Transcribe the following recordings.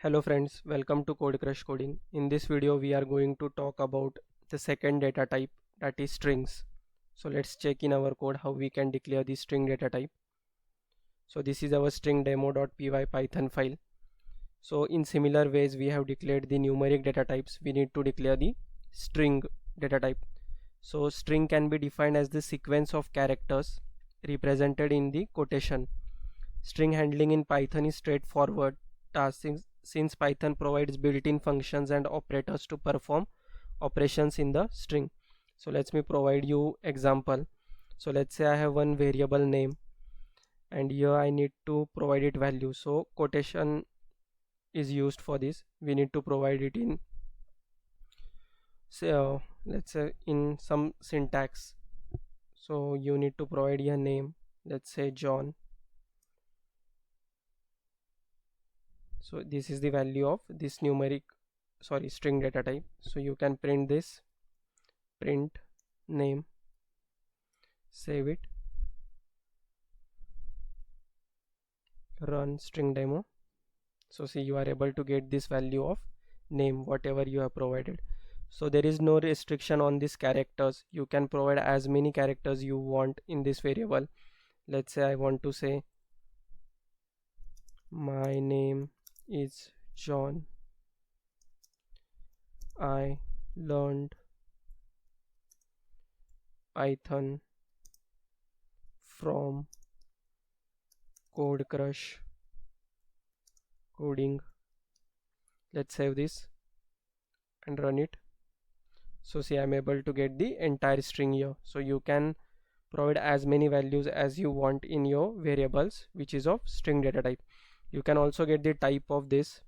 Hello friends, welcome to Code Crush Coding. In this video we are going to talk about the second data type, that is strings. So let's check in our code how we can declare the string data type. So this is our string demo.py Python file. So in similar ways we have declared the numeric data types, we need to declare the string data type. So string can be defined as the sequence of characters represented in the quotation. String handling in Python is straightforward task since Python provides built-in functions and operators to perform operations in the string. So let me provide you example. So let's say I have one variable name and here I need to provide it value. So quotation is used for this. We need to provide it in say let's say in some syntax. So you need to provide your name, let's say John. So this is the value of this string data type. So you can print this, print name, save it, run string demo. So see, you are able to get this value of name whatever you have provided. So there is no restriction on these characters. You can provide as many characters you want in this variable. Let's say I want to say my name is John, I learned Python from Code Crush Coding. Let's save this and run it. So see, I'm able to get the entire string here. So you can provide as many values as you want in your variables which is of string data type. You can also get the type of this.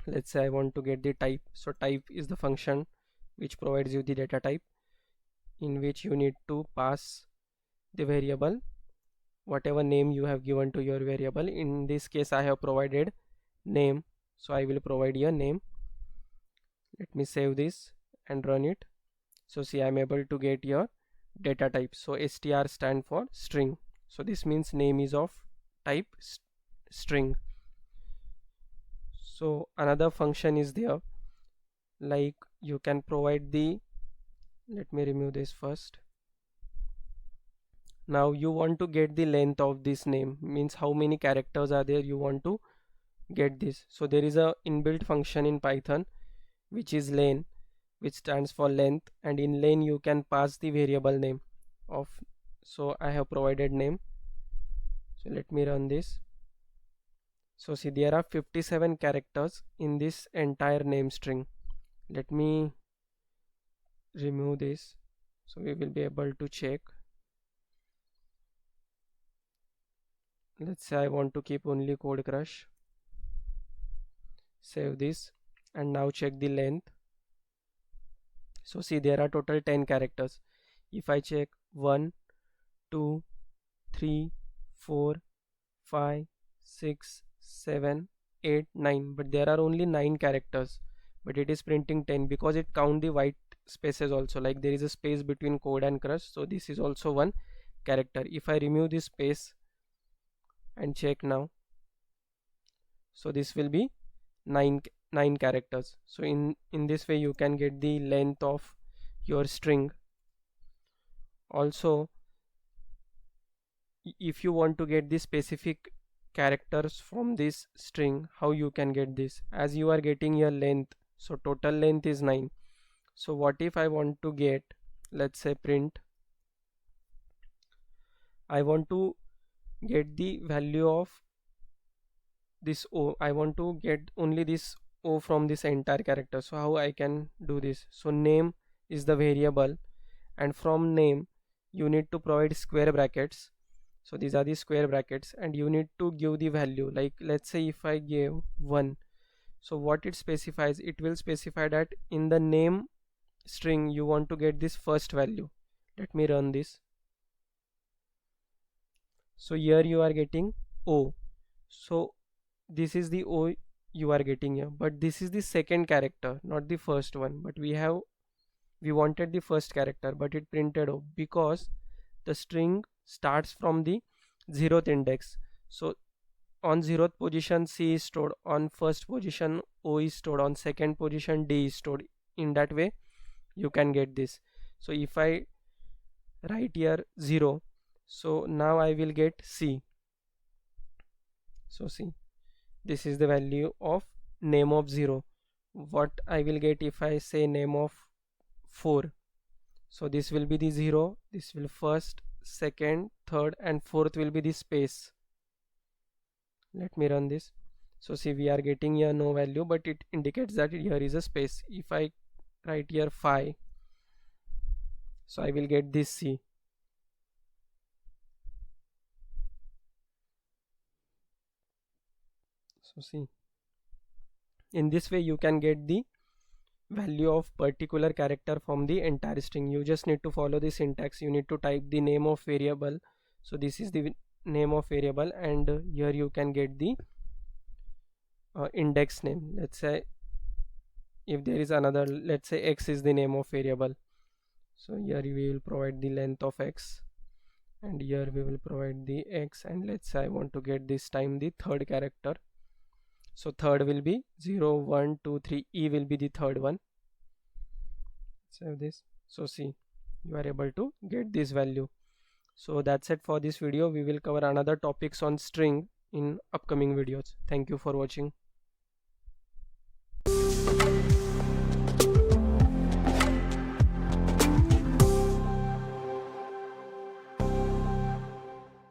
Let's say I want to get the type. So type is the function which provides you the data type, in which you need to pass the variable whatever name you have given to your variable. In this case I have provided name, so I will provide your name. Let me save this and run it. So see, I'm able to get your data type. So str stand for string. So this means name is of type string. So another function is there, like you can provide the, let me remove this first. Now you want to get the length of this name, means how many characters are there, you want to get this. So there is a inbuilt function in Python which is len, which stands for length, and in len you can pass the variable name of, so I have provided name. So let me run this. So see, there are 57 characters in this entire name string. Let me remove this so we will be able to check. Let's say I want to keep only Code Crush. Save this and now check the length. So see, there are total 10 characters. If I check 1, 2, 3, 4, 5, 6, 7, 8, 9, but there are only 9 characters, but it is printing 10 because it count the white spaces also, like there is a space between code and crush. So this is also one character. If I remove this space and check now, so this will be 9 characters. So in this way you can get the length of your string. Also, if you want to get the specific characters from this string, how you can get this? As you are getting your length, so total length is 9. So what if I want to get, let's say print, I want to get the value of this O, I want to get only this O from this entire character. So how I can do this? So name is the variable, and from name you need to provide square brackets. So these are the square brackets, and you need to give the value, like let's say if I give 1, so what it specifies, it will specify that in the name string you want to get this first value. Let me run this. So here you are getting O, so this is the O you are getting here, but this is the second character, not the first one. But we wanted the first character, but it printed O because the string starts from the 0th index. So on 0th position C is stored, on first position O is stored, on second position D is stored. In that way you can get this. So if I write here 0, so now I will get C. So see, this is the value of name of 0. What I will get if I say name of 4? So this will be the 0, this will first, second, third and fourth will be the space. Let me run this. So see, we are getting here no value, but it indicates that here is a space. If I write here 5, so I will get this C. So see, in this way you can get the value of particular character from the entire string. You just need to follow the syntax. You need to type the name of variable. So this is the name of variable, and here you can get the index name. Let's say if there is another, let's say x is the name of variable, so here we will provide the length of x, and here we will provide the x, and let's say I want to get this time the third character. So third will be 0 1 2 3, E will be the third one. Save this. So see, you are able to get this value. So that's it for this video. We will cover another topics on string in upcoming videos. Thank you for watching.